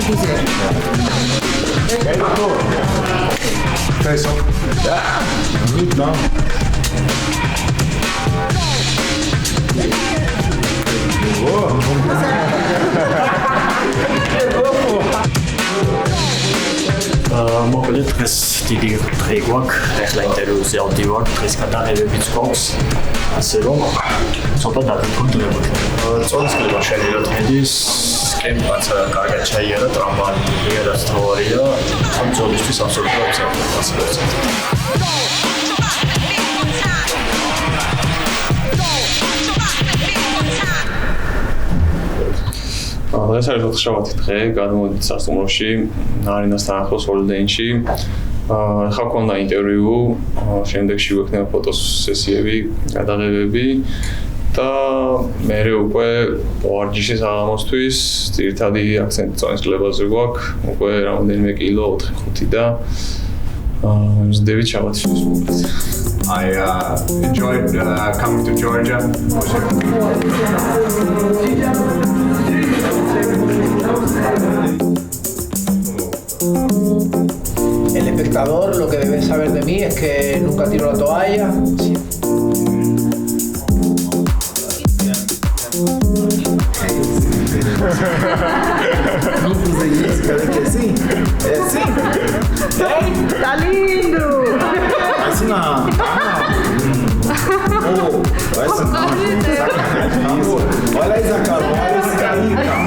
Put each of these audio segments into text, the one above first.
Teaser. Okay, so. Good now. მოკლედ დღეს დიდი დღე გვაქვს, ახლა ინტერვიუზე ავდივარ, დღეს გადაღებებიც გვაქვს, ასე რომ ცოტა დაგიკვირდებოდ. წონისკლება შეიძლება თქმის, კემპაც კარგად ჩაიარა, ტრამვაი იარაც თავარია, ამ წონისთვის აბსოლუტურად უსაფრთხოა. ეს არის 4 დღე, გადმოვედით სასტუმროში, არინასთან ახლოს ჰოლიდეინში. ახლა გქონდა ინტერვიუ, შემდეგში გვექნება ფოტოსესიები, გადაღებები და მე უკვე ვარჯიში საღამოსთვის ძირითადი აქცენტი წონისკლებაზე გვაქვს, უკვე რამდენიმე კილო 4-5 და მზდებით შაბათისთვის მოკლედ. I enjoyed coming to Georgia. El espectador lo que debe saber de mí es que nunca tiro la toalla. Sí. Sí. Está lindo. Así nada. Olha essa cara, olha esse carinha.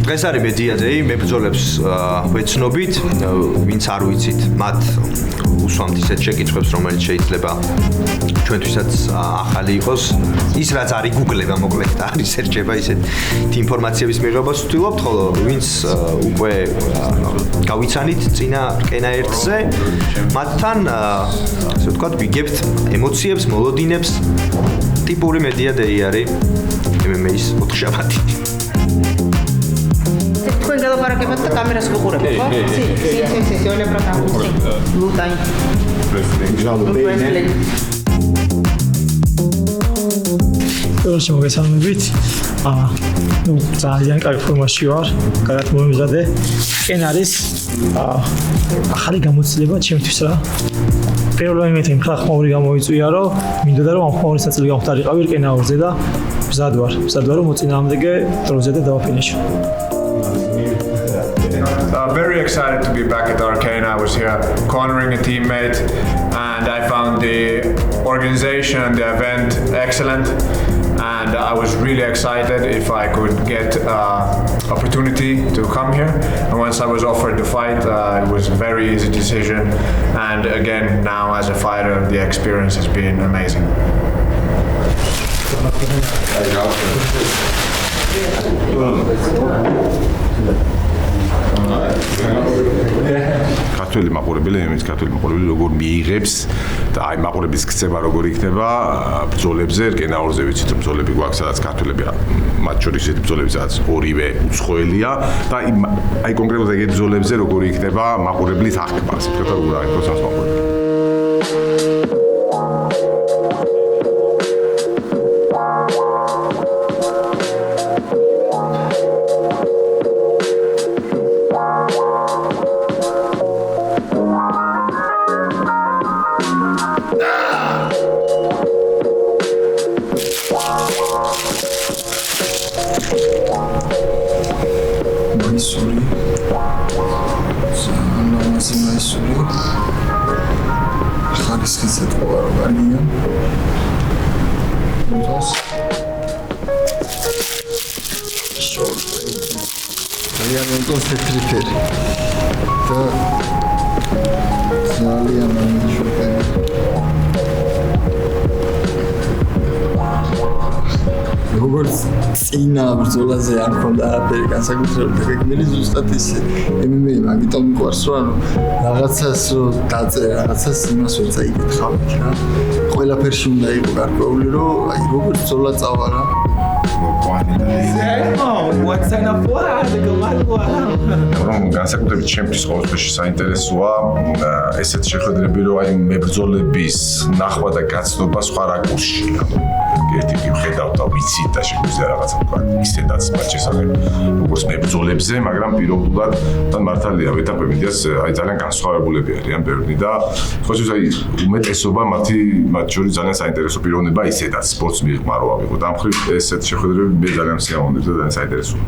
დღეს არის მედიაზე, მებრძოლებს ვეცნობით, ვინც არ ვიცით, მათ უსვამთ ისეთ შეკითხვებს, რომელიც შეიძლება ჩვენთვისაც ახალი იყოს. ის რაც არის Google-ება მოკლედ და არის სერჩება ისეთ ინფორმაციების მიღებას ვთვლობთ, ხოლო ვინც უკვე გავიცანით წინა რკენა-1-ზე, მათთან ასე ვთქვათ, ვიგებთ ემოციებს, მოლოდინებს. ტიპური მედია დეი არის MMA-ის 4 შაბათი. ¿Pueden quedar para que mate cámaras que ocurre? Sí, hola protagonista. Lutai. Короче, მოგესალმებით. Ну, ძალიან კარგი ფორმაში ვარ. კარგად მომიზადე. კენ არის ახალი გამოცდილება ჩემთვის რა. პირველი მე თემ ხმაური გამოიწვია, რომ მინდოდა რომ ამ ხმაურის ნაწილი გამختارიყავი რკენა-2-ზე და მზად ვარ, რომ მოწინააღმდეგე დროზე და დავაფინიშო. Very excited to be back at Arcane. I was here cornering a teammate and I found the organization and the event excellent and I was really excited if I could get opportunity to come here and once I was offered the fight it was a very easy decision and again now as a fighter the experience has been amazing. ქართველი მაყურებელი, იმის ქართველი მაყურებელი როგორ მიიღებს და აი მაყურების ქცევა როგორ იქნება ბრძოლებზე, რკენა-2-ზე ვიცით რომ ბრძოლები გვაქვს, სადაც ქართველები მათ შორის ეს ბრძოლები სადაც ორივე უცხოელია და აი კონკრეტულად ეგეთ ბრძოლებზე როგორ იქნება მაყურებლის აღქმა, ასე ვთქვათ, როგორ აღიქოს ამ მაყურებლებს. როგორც წინა ბრძოლაზე არ მქონდა არაფერი განსაკუთრებული გეგმილი ზუსტად ისე MMA მაგიტომ მიყვარს რომ რაღაცას რომ დაწერე რაღაცას იმას ვერ წაიკითხავთ რა ყველაფერში უნდა იყო გარკვეული რომ აი როგორც ბრძოლა წავა რა განსაკუთრებით ჩემთვის ყოველთვის საინტერესოა ესეთ შეხვედრები რომ აი მებრძოლების ნახვა და გაცნობა სხვა რაკურსში ერთი ხედავთ და ვიცით და შეგვიძლია რაღაცა თქვა ისედაც მათ შესახებ როგორც მებრძოლებზე, მაგრამ პირობულად თან მართალია ეტაპები აი ძალიან განსხვავებულები არიან ბევრი და თქოს აი უმეტესობა მათ შორის ძალიან საინტერესო პიროვნება ისედაც სპორტს მიიღმარო ავიღო და ამ მხრივ ესეთ შეხვედრები მე ძალიან სიამოვნებდა და ძალიან საინტერესოა.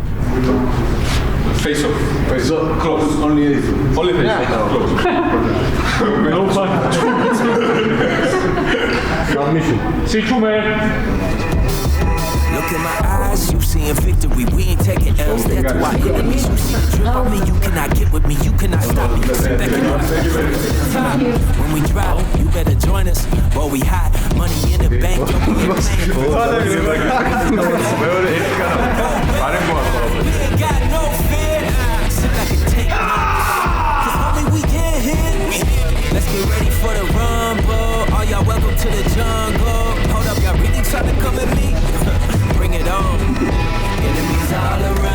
Face off, close, only face off, close. No back. Submission. See you, man. Look in my eyes, you seeing victory. We ain't taking L's. That's to our enemies. You see the drip on me, you cannot get with me. You cannot stop me. Sit back and when we drop, you better join us. Boy, we hot, money in the bank. We ain't got no fear. Sit back and take it. Cause only we can hit. Let's get ready for the rumble. All y'all welcome to the jungle. Hold up, y'all really trying to come at me? Bring it on. Enemies all around.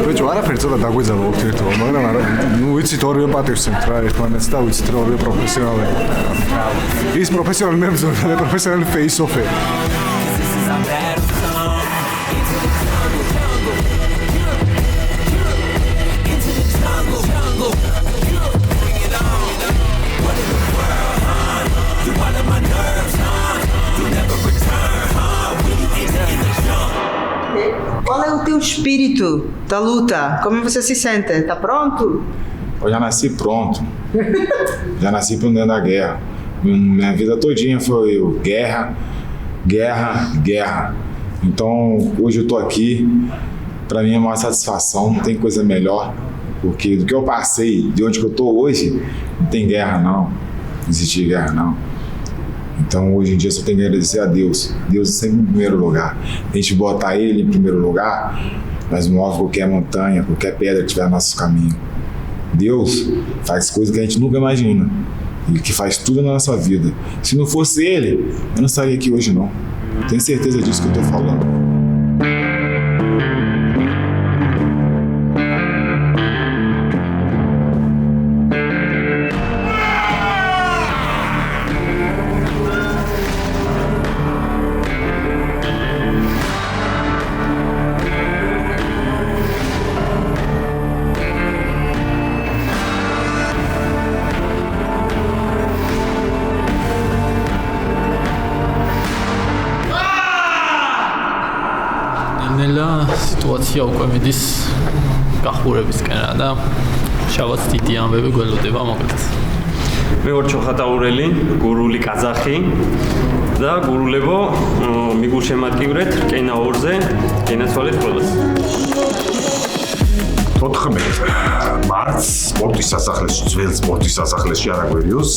ბიჭო, არაფერი ცოტა დაგვეძაბა ურთიერთობა, მაგრამ არა, ნუ ვიცით ორივე პატივსცემთ რა ერთმანეთს და ვიცით რა ორივე პროფესიონალები. ის პროფესიონალი მებრძოლი და პროფესიონალი face-off-ერი. This is our battle song. Into the jungle. Into the jungle. Bring it on. What in the world, huh? You out of my nerves, huh? You never return, huh? When you enter in the jungle. Qual é o teu espírito da luta? Como você se sente? Tá pronto? Eu já nasci pronto. Já nasci por dentro da guerra. Minha vida todinha foi guerra, guerra, guerra. Então, hoje eu tô aqui. Pra mim é uma satisfação, não tem coisa melhor. Porque do que eu passei, de onde que eu tô hoje, não tem guerra não. Não existe guerra não. Então, hoje em dia, só tenho que agradecer a Deus. Deus é sempre em primeiro lugar. A gente botar Ele em primeiro lugar, mas move qualquer montanha, qualquer pedra que tiver no nosso caminho. Deus faz coisas que a gente nunca imagina. E que faz tudo na nossa vida. Se não fosse Ele, eu não estaria aqui hoje, não. Tenho certeza disso que eu tô falando. სიტუაცია უკვე მიდის გახურებისკენ რა და შავაც დიდი ამბები გველოდება მოკლედ. მე ვარ ჩოხატაურელი, გურული კაზახი და გურულებო მიგუშემატკივრეთ რკენა 2-ზე, გენაცვალეთ ყველას. 14 მარტს სპორტის სასახლეში, ძველ სპორტის სასახლეში არაგვერიოს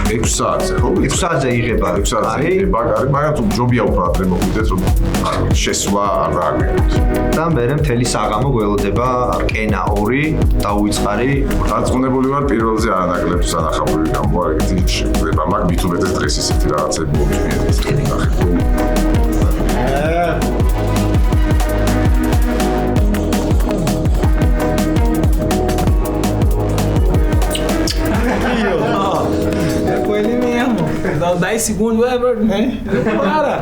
6 საათზე, ხო? 6 საათზე იღება. 6 საათზე იღება, მაგრამ თუ ჯობია უფრო ადრე მოგვიდეთ, რომ შესვლა არ გაგვიგოთ. და მერე მთელი საღამო გველოდება რკენა 2 დაუიწყარი. დარწმუნებული ვარ პირველზე არანაკლებ სანახაობრივი გამოვარ ეგეთი შეგვიძლია, მაგ მით უმეტეს დღეს ისეთი რაღაცები მოვიწყდეთ. Foi ele mesmo. Dá 10 segundos, né? Para!